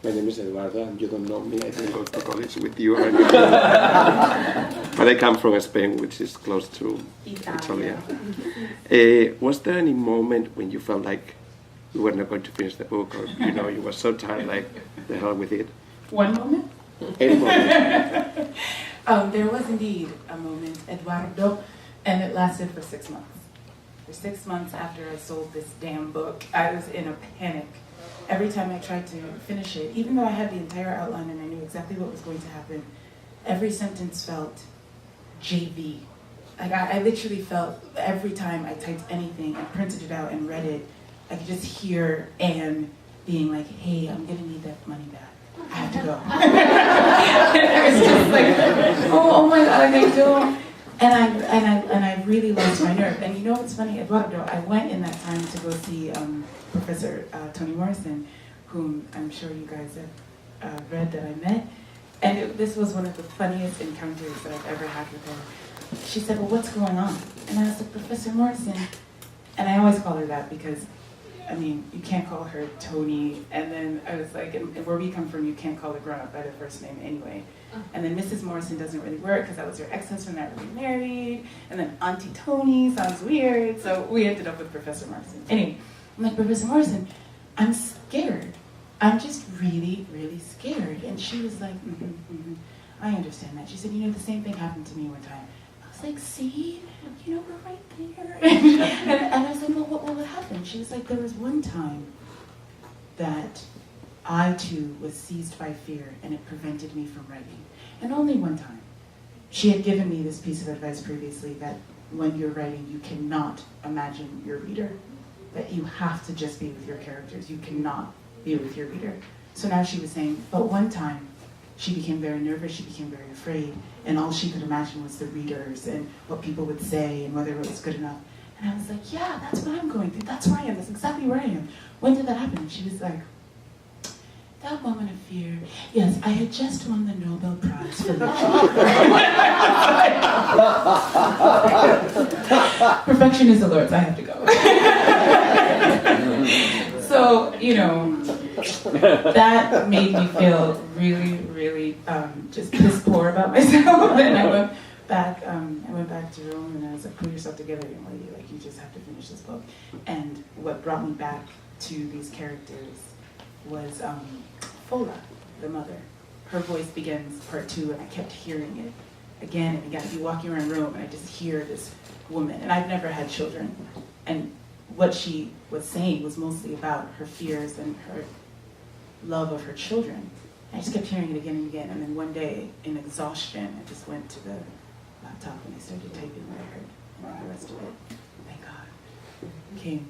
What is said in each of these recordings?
My name is Eduardo, and you don't know me. I didn't go to college with you or anything. But I come from Spain, which is close to Italy. Was there any moment when you felt like you were not going to finish the book, or you were so tired, like the hell with it? One moment? Any moment? There was indeed a moment, Eduardo, and it lasted for 6 months. For 6 months after I sold this damn book, I was in a panic. Every time I tried to finish it, even though I had the entire outline and I knew exactly what was going to happen, every sentence felt JV. Like I literally felt every time I typed anything and printed it out and read it, I could just hear Anne being like, hey, I'm gonna need that money back. I have to go. And I was just like, oh my God, I don't. And I really lost my nerve. And you know what's funny, Eduardo? I went in that time to go see Professor Toni Morrison, whom I'm sure you guys have read that I met. And this was one of the funniest encounters that I've ever had with her. She said, well, what's going on? And I was like, Professor Morrison. And I always call her that because, I mean, you can't call her Toni. And then I was like, and where we come from, you can't call a grown-up by their first name anyway. And then Mrs. Morrison doesn't really work because that was her ex-husband that really married. And then Auntie Toni sounds weird. So we ended up with Professor Morrison. Anyway, I'm like, Professor Morrison, I'm scared. I'm just really, really scared. And she was like, I understand that. She said, the same thing happened to me one time. I was like, see, we're right there. and I was like, well, what happened? She was like, there was one time that I too was seized by fear and it prevented me from writing. And only one time. She had given me this piece of advice previously that when you're writing, you cannot imagine your reader. That you have to just be with your characters. You cannot be with your reader. So now she was saying, but one time she became very nervous, she became very afraid, and all she could imagine was the readers and what people would say and whether it was good enough. And I was like, yeah, that's what I'm going through. That's where I am. That's exactly where I am. When did that happen? And she was like, that moment of fear. Yes, I had just won the Nobel Prize for literature. Perfectionist alerts, I have to go. So, that made me feel really, really just piss poor about myself. And I went back to Rome and I was like, pull yourself together, young lady. Like, you just have to finish this book. And what brought me back to these characters was Fola, the mother. Her voice begins part 2, and I kept hearing it again and again. I'd be walking around Rome, and I just hear this woman. And I've never had children. And what she was saying was mostly about her fears and her love of her children. I just kept hearing it again and again. And then one day, in exhaustion, I just went to the laptop and I started typing what I heard. And then the rest of it, thank God, came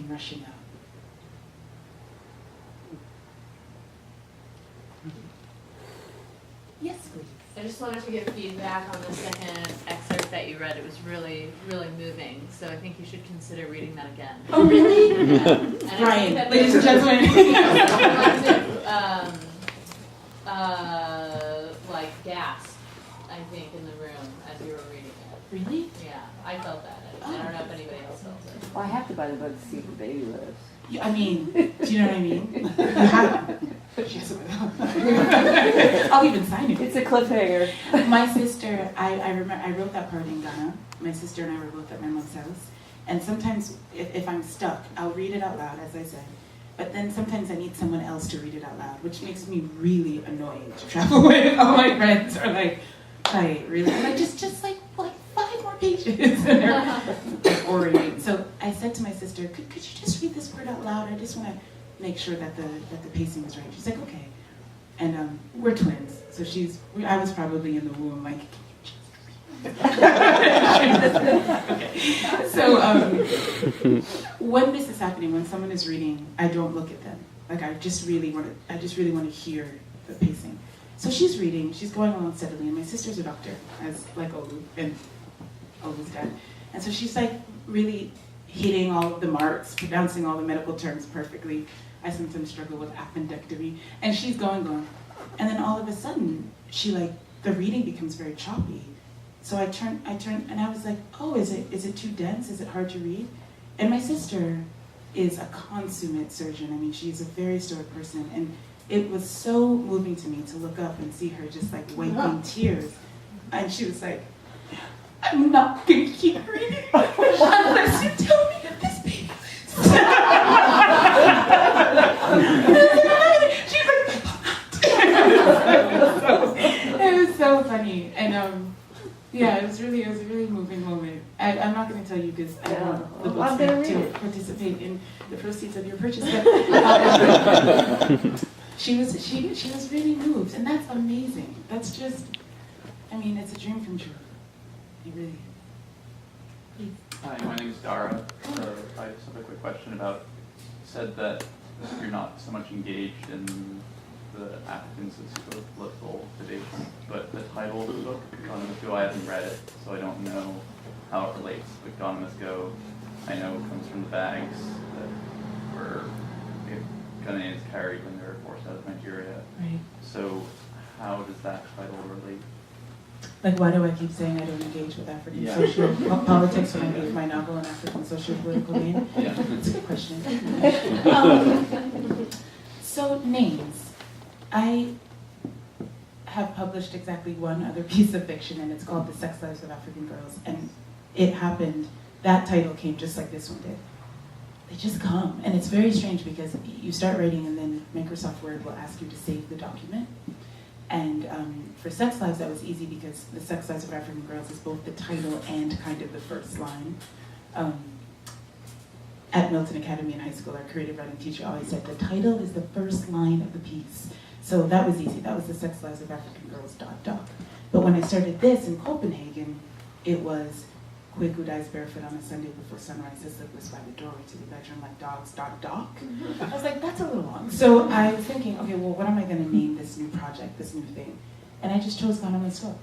rushing out. Yes, please. I just wanted to give feedback on the second excerpt that you read. It was really, really moving. So I think you should consider reading that again. Oh, really? Yeah. Brian, ladies and gentlemen. Like gasp, I think, in the room as you were reading it. Really? Yeah, I felt that. I don't know if anybody else felt it. Well, I have to buy the book to see if the baby lives. I mean, do you know what I mean? You have. Yes, I'll even sign it. It's a cliffhanger. My sister, I remember, I wrote that part in Ghana. My sister and I were both at my mom's house. And sometimes, if I'm stuck, I'll read it out loud, as I said. But then sometimes I need someone else to read it out loud, which makes me really annoying to travel with. All my friends are like, really? I'm like, just like 5 more pages. And they're orating. So I said to my sister, could you just read this word out loud? I just want to make sure that the pacing is right. She's like, okay. And we're twins, so I was probably in the womb, like, can you just read? Okay. So when this is happening, when someone is reading, I don't look at them. Like, I just really want to hear the pacing. So she's reading, she's going along steadily, and my sister's a doctor, as like Olu, and Olu's dad. And so she's like really hitting all of the marks, pronouncing all the medical terms perfectly. I sometimes struggle with appendectomy. And she's going. And then all of a sudden, the reading becomes very choppy. So I turned, and I was like, oh, is it too dense? Is it hard to read? And my sister, is a consummate surgeon. I mean, she's a very stoic person, and it was so moving to me to look up and see her just like wiping tears. And she was like, I'm not going to keep reading unless you tell me that this baby lives. She's like, it was so funny. And yeah, it was a really moving moment. I'm not going to tell you because I don't want the Booksmith to participate in the proceeds of your purchase. But she was really moved, and that's amazing. That's just, I mean, it's a dream come true. It really is. Hi, my name is Dara. I just have a quick question about, you said that you're not so much engaged in the African sociopolitical debates, but the title of the book, Economist Go, I haven't read it, so I don't know how it relates. Economist Go, I know comes from the bags that were Ghanaians carried when they were forced out of Nigeria. Right. So how does that title relate? Like, why do I keep saying I don't engage with African Yeah. politics when I gave my novel an African socio-political name? Yeah. That's a good question. So, names. I have published exactly one other piece of fiction, and it's called The Sex Lives of African Girls. And it happened, that title came just like this one did. They just come. And it's very strange because you start writing and then Microsoft Word will ask you to save the document. And for Sex Lives, that was easy because The Sex Lives of African Girls is both the title and kind of the first line. At Milton Academy in high school, our creative writing teacher always said, the title is the first line of the piece. So that was easy. That was The Sex Lives of African Girls, ... But when I started this in Copenhagen, it was Quick who dies barefoot on a Sunday before sunrise, is sleepless by the doorway to the bedroom like dogs, ... I was like, that's a little long. So I was thinking, okay, well, what am I going to name this new project, this new thing? And I just chose Ghana Must Go.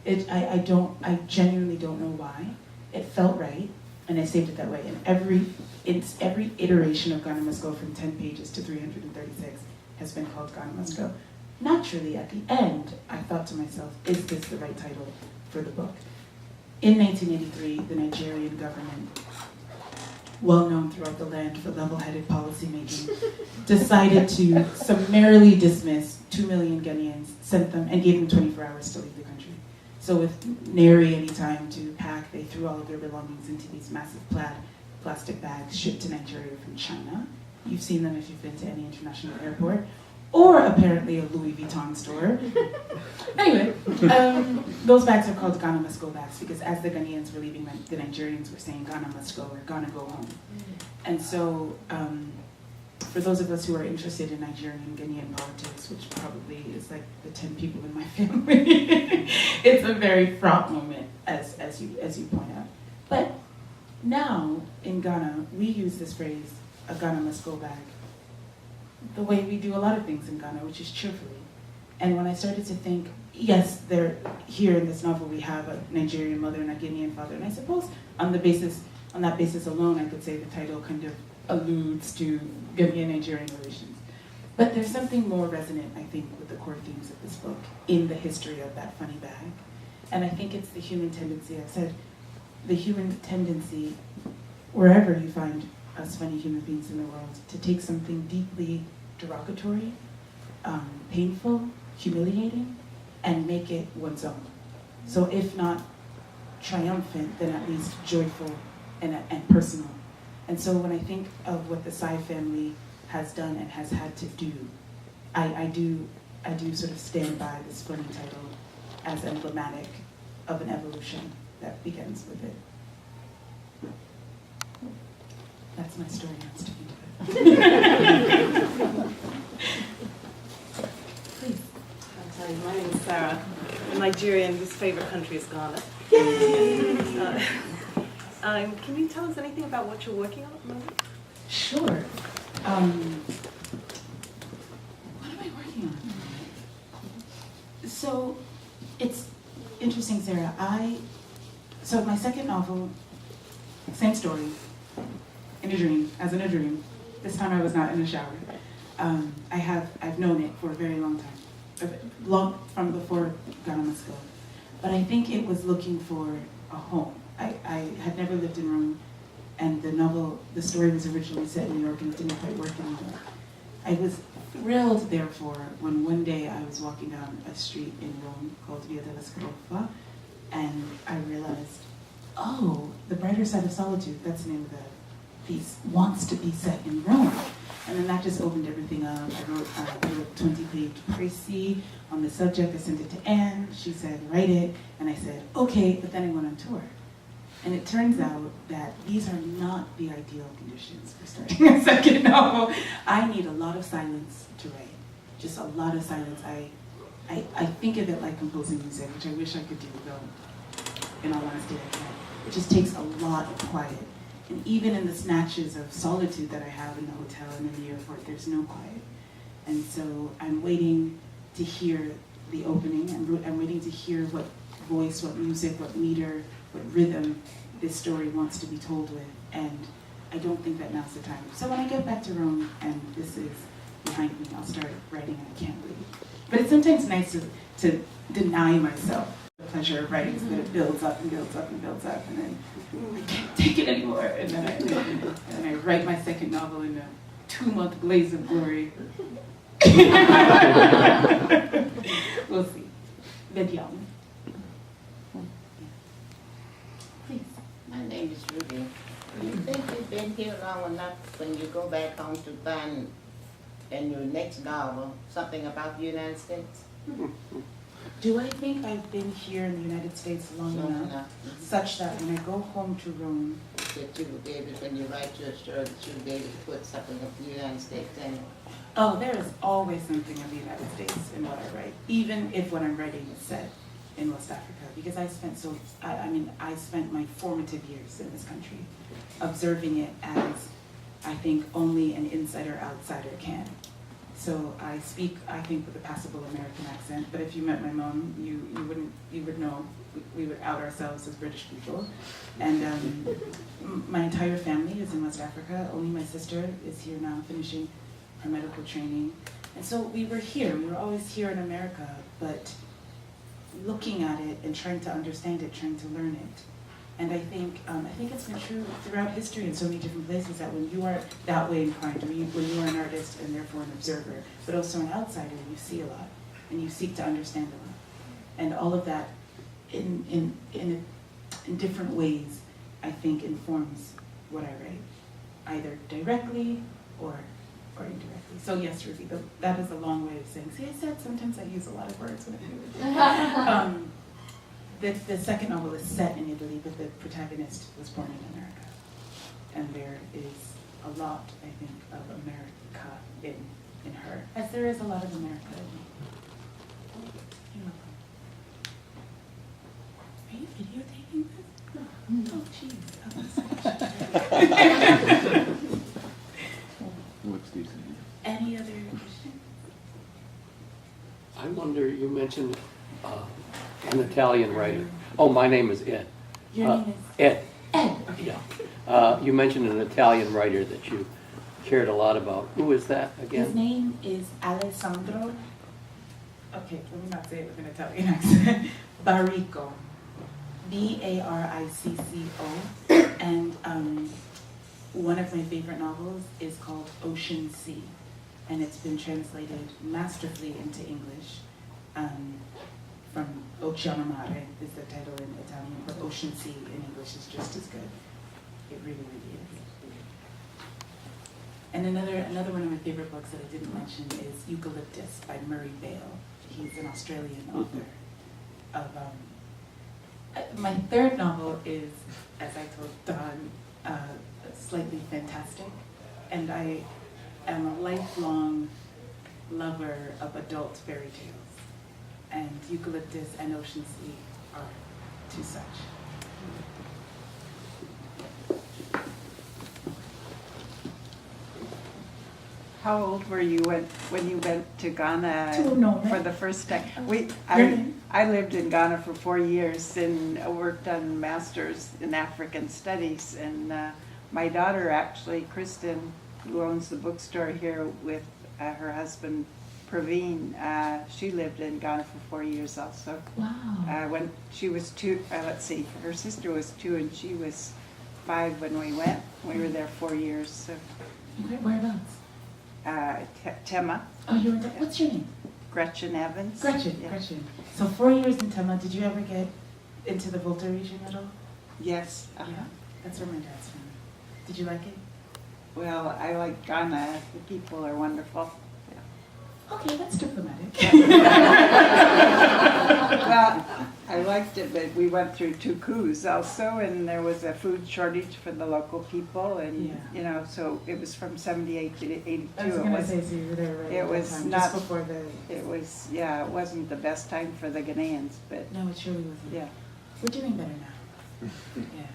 I genuinely don't know why. It felt right, and I saved it that way. And every iteration of Ghana Must Go from 10 pages to 336 has been called Ghana Must Go. Naturally, at the end, I thought to myself, is this the right title for the book? In 1983, the Nigerian government, well known throughout the land for level-headed policymaking, decided to summarily dismiss 2 million Ghanaians, sent them, and gave them 24 hours to leave the country. So with nary any time to pack, they threw all of their belongings into these massive plaid plastic bags shipped to Nigeria from China. You've seen them if you've been to any international airport. Or apparently a Louis Vuitton store. Anyway, those bags are called Ghana Must Go bags because as the Ghanaians were leaving, the Nigerians were saying Ghana must go or Ghana go home. And so for those of us who are interested in Nigerian and Ghanaian politics, which probably is like the 10 people in my family, it's a very fraught moment, as you point out. But now in Ghana, we use this phrase, a Ghana must go bag, the way we do a lot of things in Ghana, which is cheerfully. And when I started to think, yes, here in this novel we have a Nigerian mother and a Guinean father, and I suppose on that basis alone, I could say the title kind of alludes to Ghanaian-Nigerian relations. But there's something more resonant, I think, with the core themes of this book in the history of that funny bag. And I think it's the human tendency, I've said, the human tendency, wherever you find us funny human beings in the world, to take something deeply derogatory, painful, humiliating, and make it one's own. So if not triumphant, then at least joyful and personal. And so when I think of what the Tsai family has done and has had to do, I do sort of stand by this funny title as emblematic of an evolution that begins with it. That's my story, I'm sticking to it. Please. I'll tell you, my name is Sarah. I'm a Nigerian whose favorite country is Ghana. Yay! Can you tell us anything about what you're working on at the moment? Sure. What am I working on? So, it's interesting, Sarah. So my second novel, same story, in a dream, as in a dream. This time I was not in a shower. I've known it for a very long time, long from before Ghana Must Go. But I think it was looking for a home. I had never lived in Rome, and the story was originally set in New York and it didn't quite work in New York. I was thrilled, therefore, when one day I was walking down a street in Rome called Via della Scrofa, and I realized, oh, The Brighter Side of Solitude, that's the name of the piece, wants to be set in Rome. And then that just opened everything up. I wrote a 20-page précis on the subject. I sent it to Anne. She said, write it. And I said, okay, but then I went on tour. And it turns out that these are not the ideal conditions for starting a second novel. I need a lot of silence to write, just a lot of silence. I think of it like composing music, which I wish I could do, though, in all honesty, I can't. It just takes a lot of quiet. And even in the snatches of solitude that I have in the hotel and in the airport, there's no quiet. And so I'm waiting to hear the opening. I'm waiting to hear what voice, what music, what meter, what rhythm this story wants to be told with, and I don't think that now's the time. So when I get back to Rome and this is behind me, I'll start writing and I can't wait. But it's sometimes nice to deny myself the pleasure of writing so that it builds up and builds up and builds up, and then I can't take it anymore, and then I write my second novel in a 2-month blaze of glory. We'll see. Vediamo. My name is Ruby. Do you think you've been here long enough when you go back home to find in your next novel something about the United States? Do I think I've been here in the United States long enough, such that when I go home to Rome, That you will be able, when you write your story, that you will be able to put something of the United States in it? oh, there is always something of the United States in what I write, even if what I'm writing is set in West Africa, because I spent my formative years in this country observing it as I think only an insider-outsider can. So I speak, I think, with a passable American accent, but if you met my mom, you would know we would out ourselves as British people. And my entire family is in West Africa. Only my sister is here now finishing her medical training. And so we were here, we were always here in America, but looking at it and trying to understand it, trying to learn it. And I think it's been true throughout history in so many different places that when you are that way inclined, when you are an artist and therefore an observer, but also an outsider, you see a lot and you seek to understand a lot. And all of that in different ways, I think informs what I write, either directly or indirectly. So yes, Ruby, that is a long way of saying, see, I said sometimes I use a lot of words when I do it. The second novel is set in Italy, but the protagonist was born in America. And there is a lot, I think, of America in her, as there is a lot of America in me. Are you videotaping this? Oh, jeez. Looks decent. Any other questions? I wonder, you mentioned an Italian writer. Oh, my name is Ed. Your name is? Ed. Ed. Okay. Yeah. You mentioned an Italian writer that you cared a lot about. Who is that again? His name is Alessandro. Okay, let me not say it with an Italian accent. Baricco. Baricco. And one of my favorite novels is called Ocean Sea. And it's been translated masterfully into English. From Oceano Mare is the title in Italian, but Ocean Sea in English is just as good. It really, really is. And another one of my favorite books that I didn't mention is Eucalyptus by Murray Bale. He's an Australian author. My third novel is, as I told Don, slightly fantastic, and I am a lifelong lover of adult fairy tales. And Eucalyptus and Ocean Sea are two such. How old were you when you went to Ghana for the first time? I lived in Ghana for 4 years and worked on masters in African studies. And my daughter, actually, Kristen, who owns the bookstore here with her husband, Praveen, she lived in Ghana for 4 years also. Wow. When she was 2, her sister was 2 and she was 1985 when we went. We were there 4 years. So, Whereabouts? Tema, Oh, you were there. What's your name? Gretchen Evans. Gretchen. Yeah. Gretchen. So 4 years in Tema. Did you ever get into the Volta region at all? Yes. Yeah. That's where my dad's from. Did you like it? Well, I like Ghana. The people are wonderful. Okay, that's diplomatic. Well, I liked it, but we went through 2 coups also, and there was a food shortage for the local people, and Yeah. you know, so it was from 78 to 82. I was gonna say, so you were there right it at that was time, not- just before the. It was, yeah, it wasn't the best time for the Ghanaians, but No, it surely wasn't. yeah. We're doing better now. Yeah.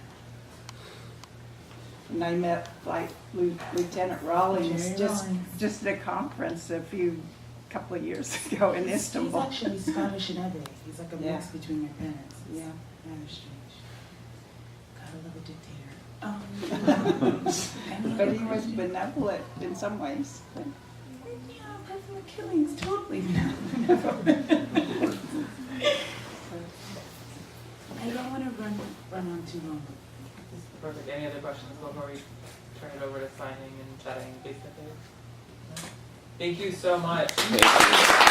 And I met like Lieutenant Rawlings Jerry just Rawlings. just at a conference couple of years ago in Istanbul. He's actually Scottish and Ebe. He's like a mix Yeah. between your parents. It's Yeah. rather strange. Gotta love a dictator. But he was benevolent in some ways. But Yeah, apart from the killings, totally benevolent. I don't want to run on too long. This is perfect. Any other questions before we turn it over to signing and chatting face to face? Thank you so much. Thank you.